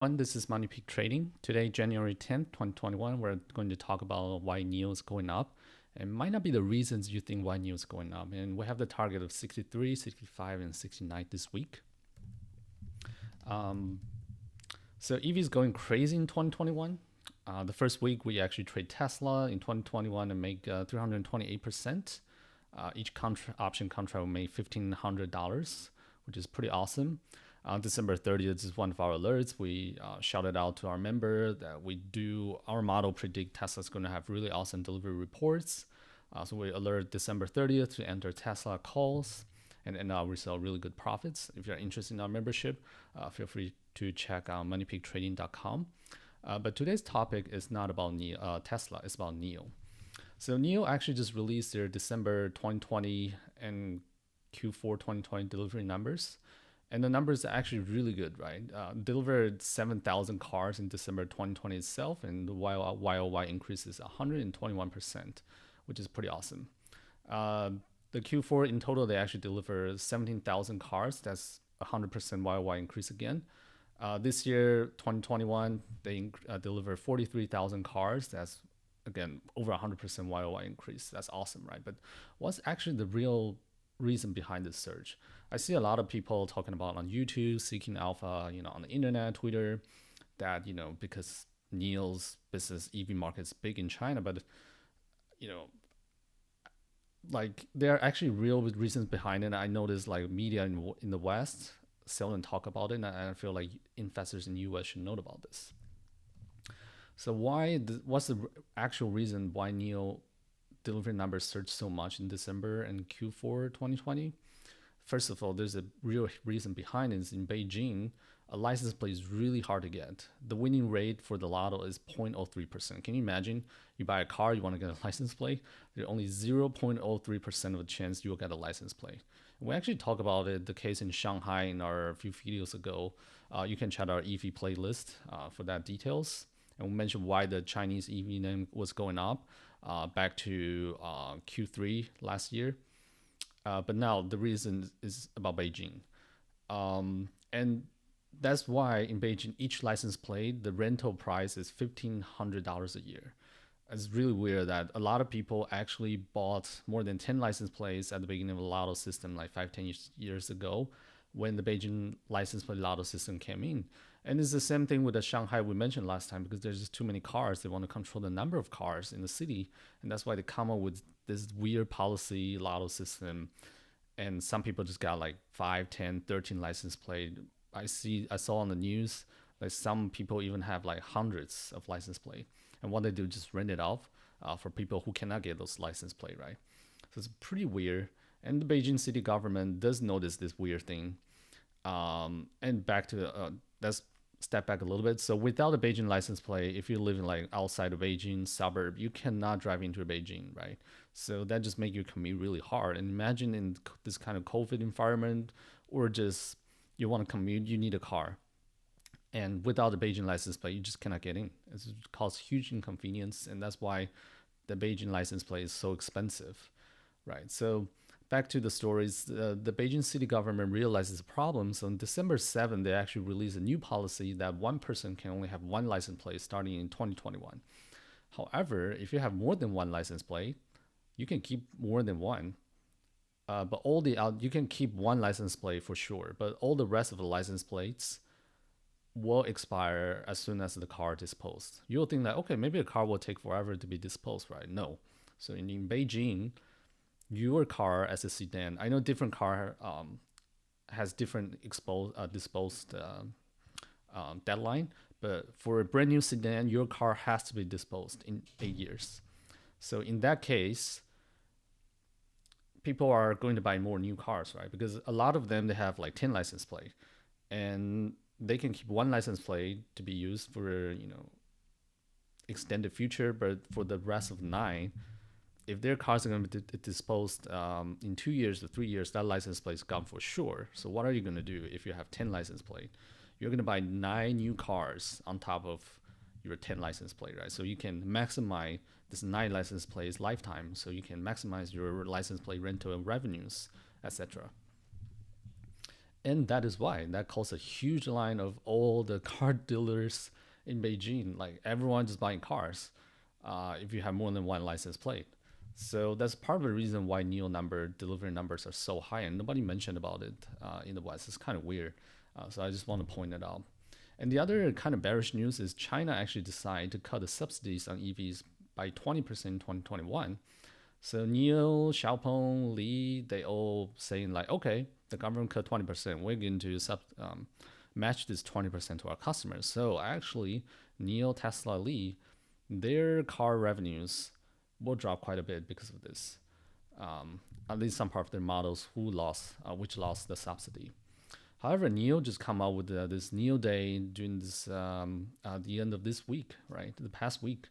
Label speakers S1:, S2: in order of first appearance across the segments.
S1: This is MoneyPig Trading. Today, January 10th, 2021, we're going to talk about why NIO is going up. It might not be the reasons you think why NIO is going up. And we have the target of 63, 65, and 69 this week. Um, so EV is going crazy in 2021. The first week, we actually trade Tesla in 2021 and make 328%. Each option contract will make $1,500, which is pretty awesome. December 30th is one of our alerts. We shouted out to our member that our model predict Tesla's going to have really awesome delivery reports. So we alert December 30th to enter Tesla calls, and then we sell really good profits. If you're interested in our membership, feel free to check out MoneyPigTrading.com. But today's topic is not about Tesla, it's about NIO. So NIO actually just released their December 2020 and Q4 2020 delivery numbers. And the numbers are actually really good, right? Delivered 7,000 cars in December 2020 itself, and the YOY increase is 121%, which is pretty awesome. The Q4 in total, they actually delivered 17,000 cars. That's 100% YOY increase again. This year, 2021, they delivered 43,000 cars. That's again over 100% YOY increase. That's awesome, right? But what's actually the real reason behind this surge? I see a lot of people talking about on YouTube, seeking alpha, on the internet, Twitter, that because NIO's business EV market is big in China, but you know like there are actually real reasons behind it. I noticed like media in the West seldom talk about it, and I feel like investors in the US should know about this. So what's the actual reason why NIO delivery numbers surged so much in December and Q4 2020? First of all, there's a real reason behind it. Is in Beijing, a license plate is really hard to get. The winning rate for the lotto is 0.03%. Can you imagine? You buy a car, you want to get a license plate. There's only 0.03% of a chance you'll get a license plate. And we actually talk about it, the case in Shanghai in our few videos ago. You can check our EV playlist for that details. And we mentioned why the Chinese EV name was going up back to Q3 last year. But now the reason is about Beijing. And that's why in Beijing, each license plate, the rental price is $1,500 a year. It's really weird that a lot of people actually bought more than 10 license plates at the beginning of the lotto system like 5-10 years ago when the Beijing license plate lotto system came in. And it's the same thing with the Shanghai we mentioned last time, because there's just too many cars. They want to control the number of cars in the city. And that's why they come up with this weird policy lotto system. And some people just got like 5, 10, 13 license plate. I saw on the news, like some people even have like hundreds of license plate. And what they do, just rent it off for people who cannot get those license plate, right? So it's pretty weird. And the Beijing city government does notice this weird thing. And back to let's step back a little bit. So without a Beijing license plate, if you live in like outside of Beijing suburb, you cannot drive into Beijing, right? So that just make your commute really hard. And imagine in this kind of COVID environment, or just you want to commute, you need a car. And without the Beijing license plate, you just cannot get in. It causes huge inconvenience, and that's why the Beijing license plate is so expensive, right? So back to the stories, the Beijing city government realizes the problem. So on December 7th, they actually released a new policy that one person can only have one license plate starting in 2021. However, if you have more than one license plate, you can keep more than one. But you can keep one license plate for sure, but all the rest of the license plates will expire as soon as the car disposed. You'll think that, okay, maybe a car will take forever to be disposed, right? No. So in Beijing, your car as a sedan, I know different car has different disposed deadline, but for a brand new sedan, your car has to be disposed in 8 years. So in that case, people are going to buy more new cars, right? Because a lot of them, they have like 10 license plate, and they can keep one license plate to be used for extended future, but for the rest of 9, if their cars are going to be disposed in 2 years or 3 years, that license plate is gone for sure. So what are you going to do if you have 10 license plate? You're going to buy 9 new cars on top of your 10 license plate, right? So you can maximize this 9 license plates lifetime. So you can maximize your license plate rental revenues, etc. And that is why that caused a huge line of all the car dealers in Beijing. Like everyone just buying cars if you have more than one license plate. So that's part of the reason why NIO delivery numbers are so high, and nobody mentioned about it in the West. It's kind of weird. So I just want to point it out. And the other kind of bearish news is China actually decided to cut the subsidies on EVs by 20% in 2021. So NIO, Xiaopeng, Li, they all saying like, okay, the government cut 20%. We're going to match this 20% to our customers. So actually, NIO, Tesla, Li, their car revenues will drop quite a bit because of this. At least some part of their models which lost the subsidy. However, NIO just come out with this NIO Day during this the end of this week, right? The past week,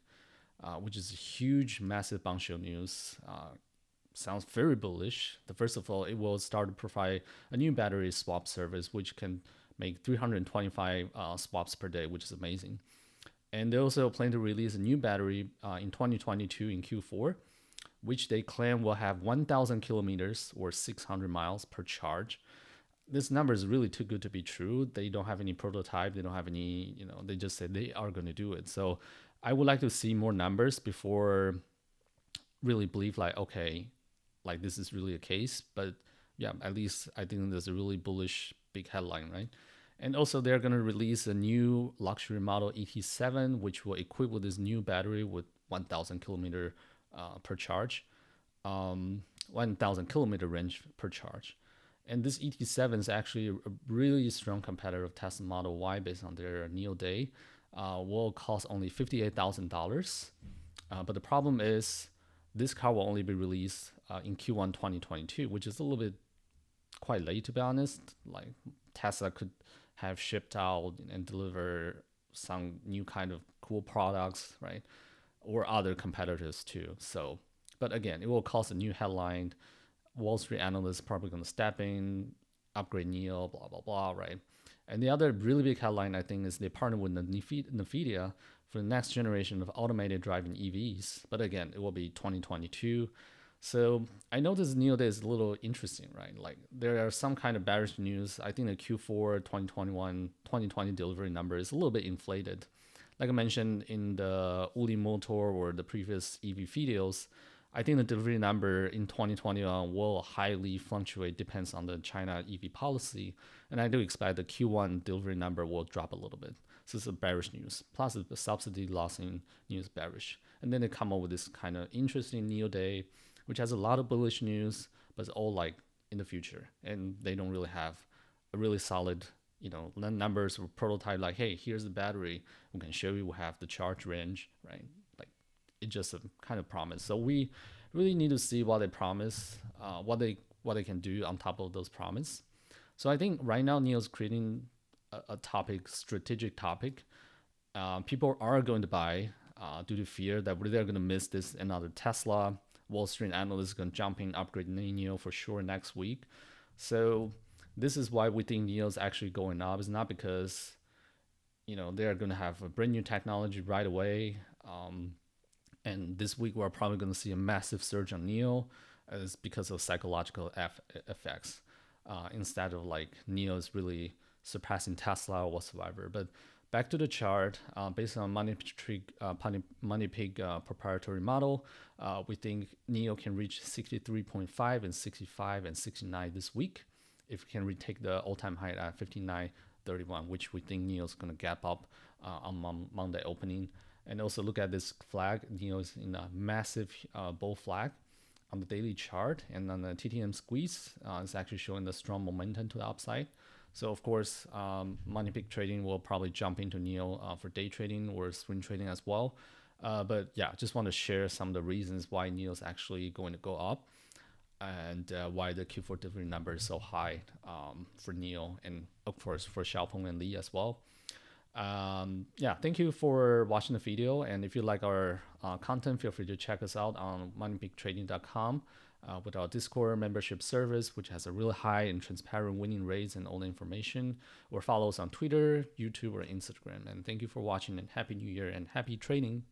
S1: which is a huge, massive bunch of news. Sounds very bullish. First of all, it will start to provide a new battery swap service, which can make 325 swaps per day, which is amazing. And they also plan to release a new battery in 2022 in Q4, which they claim will have 1,000 kilometers or 600 miles per charge. This number is really too good to be true. They don't have any prototype. They don't have any, they just said they are going to do it. So I would like to see more numbers before really believe like, okay, like this is really a case. But yeah, at least I think there's a really bullish big headline, right? And also they're going to release a new luxury model ET7, which will equip with this new battery with 1,000 kilometer per charge, 1,000 kilometer range per charge. And this ET7 is actually a really strong competitor of Tesla Model Y based on their NIO Day. Will cost only $58,000. But the problem is this car will only be released in Q1 2022, which is a little bit quite late, to be honest. Like Tesla could have shipped out and deliver some new kind of cool products, right? Or other competitors too. So, but again, it will cause a new headline. Wall Street analysts probably going to step in, upgrade NIO, blah, blah, blah, right? And the other really big headline, I think, is they partnered with NVIDIA for the next generation of automated driving EVs. But again, it will be 2022. So I know this NIO Day is a little interesting, right? Like there are some kind of bearish news. I think the Q4 2020 delivery number is a little bit inflated. Like I mentioned in the Uli Motor or the previous EV videos, I think the delivery number in 2021 will highly fluctuate, depends on the China EV policy. And I do expect the Q1 delivery number will drop a little bit. So it's a bearish news. Plus the subsidy loss in news bearish. And then they come up with this kind of interesting NIO Day, which has a lot of bullish news, but it's all like in the future. And they don't really have a really solid, numbers or prototype like, hey, here's the battery. We can show you we have the charge range, right? Like it's just a kind of promise. So we really need to see what they promise, what they can do on top of those promises. So I think right now NIO is creating a strategic topic. People are going to buy due to fear that they're going to miss this another Tesla. Wall Street analysts are going to jump in, upgrade NIO for sure next week. So this is why we think NIO is actually going up. It's not because they're going to have a brand new technology right away. And this week we're probably going to see a massive surge on NIO as because of psychological effects. Instead of like NIO is really surpassing Tesla or whatsoever. But back to the chart, based on MoneyPig proprietary model, we think NIO can reach 63.5 and 65 and 69 this week. If we can retake the all-time high at 59.31, which we think NIO is going to gap up on Monday opening. And also look at this flag. NIO is in a massive bull flag on the daily chart, and on the TTM squeeze, it's actually showing the strong momentum to the upside. So of course, MoneyPigTrading will probably jump into NIO for day trading or swing trading as well. But yeah, just want to share some of the reasons why NIO is actually going to go up, and why the Q4 delivery number is so high for NIO, and of course for Xiaopeng and Li as well. Yeah, thank you for watching the video. And if you like our content, feel free to check us out on MoneyPigTrading.com with our Discord membership service, which has a really high and transparent winning rates and all the information, or follow us on Twitter, YouTube, or Instagram. And thank you for watching, and Happy New Year and happy trading.